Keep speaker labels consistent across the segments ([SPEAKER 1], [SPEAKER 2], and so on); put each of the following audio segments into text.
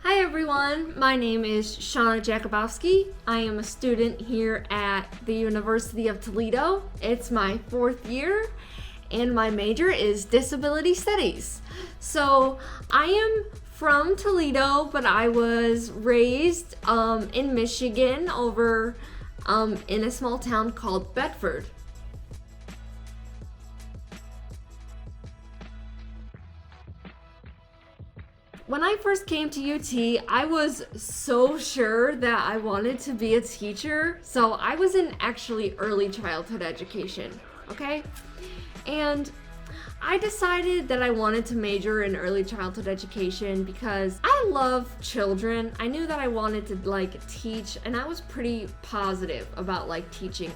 [SPEAKER 1] Hi everyone, my name is Shawna Jakubowski. I am a student here at the University of Toledo. It's my 4th year and my major is disability studies. So I am from Toledo, but I was raised in Michigan over in a small town called Bedford. When I first came to UT, I was so sure that I wanted to be a teacher. So I was in actually early childhood education, okay? And I decided that I wanted to major in early childhood education because I love children. I knew that I wanted to teach, and I was pretty positive about teaching.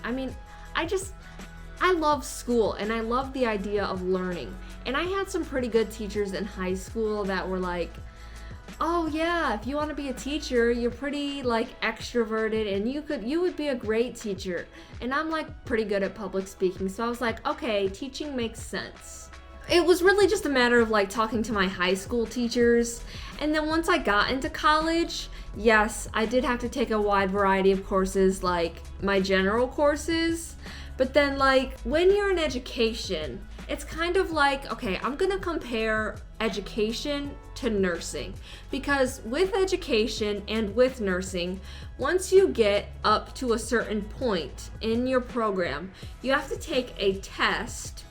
[SPEAKER 1] I love school and I love the idea of learning. And I had some pretty good teachers in high school that were like, oh yeah, if you want to be a teacher, you're pretty extroverted and you would be a great teacher. And I'm pretty good at public speaking. So I was like, okay, teaching makes sense. It was really just a matter of talking to my high school teachers. And then once I got into college, yes, I did have to take a wide variety of courses, like my general courses. But then when you're in education, it's kind of okay, I'm gonna compare education to nursing, because with education and with nursing, once you get up to a certain point in your program, you have to take a test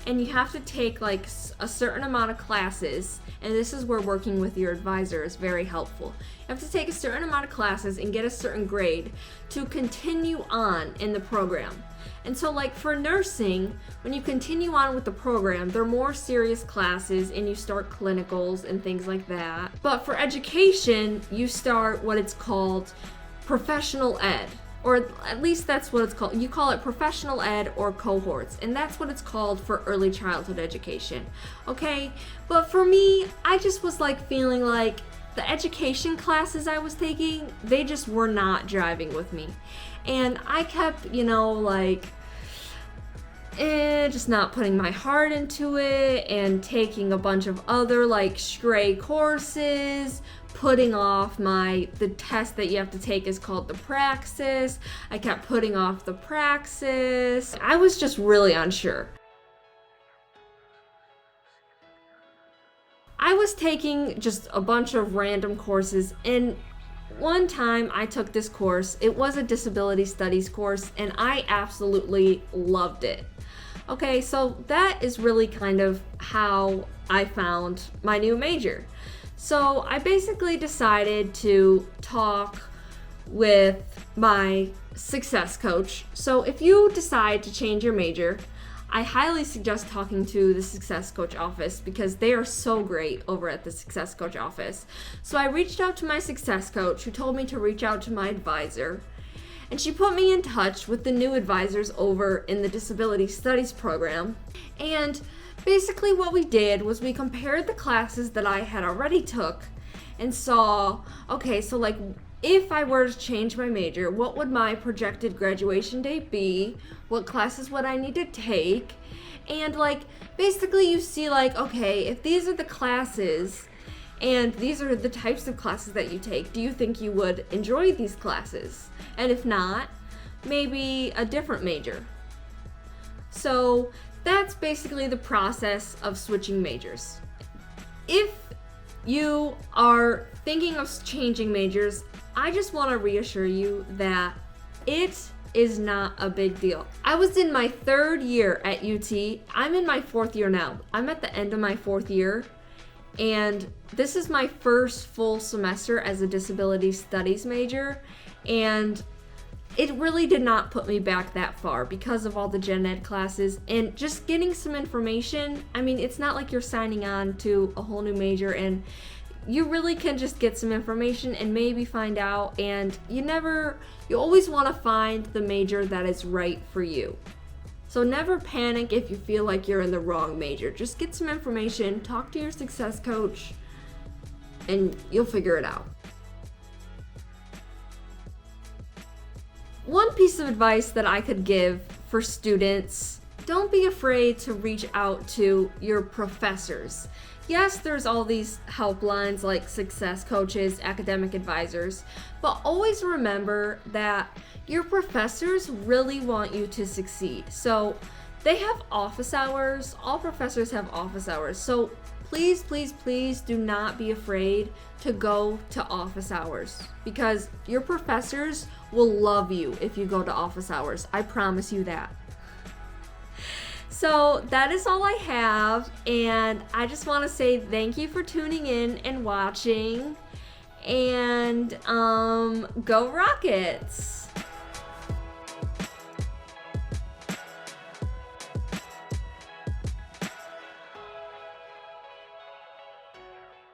[SPEAKER 1] and you have to take a certain amount of classes, and this is where working with your advisor is very helpful. You have to take a certain amount of classes and get a certain grade to continue on in the program. And so for nursing, when you continue on with the program, they're more serious classes and you start clinicals and things like that. But for education, you start what it's called professional ed, or at least that's what it's called. You call it professional ed or cohorts, and that's what it's called for early childhood education. Okay, but for me, I just was feeling the education classes I was taking, they just were not driving with me. And I kept, just not putting my heart into it and taking a bunch of other stray courses, putting off the test that you have to take is called the praxis. I kept putting off the praxis. I was just really unsure. I was taking just a bunch of random courses, and one time I took this course. It was a disability studies course, and I absolutely loved it. Okay, so that is really kind of how I found my new major. So I basically decided to talk with my success coach. So if you decide to change your major, I highly suggest talking to the Success Coach office because they are so great over at the Success Coach office. So I reached out to my Success Coach, who told me to reach out to my advisor, and she put me in touch with the new advisors over in the Disability Studies program. And basically what we did was we compared the classes that I had already took and saw, okay, so if I were to change my major, what would my projected graduation date be? What classes would I need to take? And basically you see okay, if these are the classes and these are the types of classes that you take, do you think you would enjoy these classes? And if not, maybe a different major. So that's basically the process of switching majors. If you are thinking of changing majors, I just want to reassure you that it is not a big deal. I was in my 3rd year at UT. I'm in my 4th year now. I'm at the end of my 4th year, and this is my first full semester as a disability studies major, and it really did not put me back that far because of all the gen ed classes and just getting some information. It's not like you're signing on to a whole new major, and you really can just get some information and maybe find out, and you always want to find the major that is right for you. So never panic if you feel like you're in the wrong major. Just get some information, talk to your success coach, and you'll figure it out. One piece of advice that I could give for students don't be afraid to reach out to your professors. Yes, there's all these helplines like success coaches, academic advisors, but always remember that your professors really want you to succeed. So they have office hours. All professors have office hours. So please, please, please do not be afraid to go to office hours, because your professors will love you if you go to office hours. I promise you that. So that is all I have, and I just want to say thank you for tuning in and watching, and go Rockets!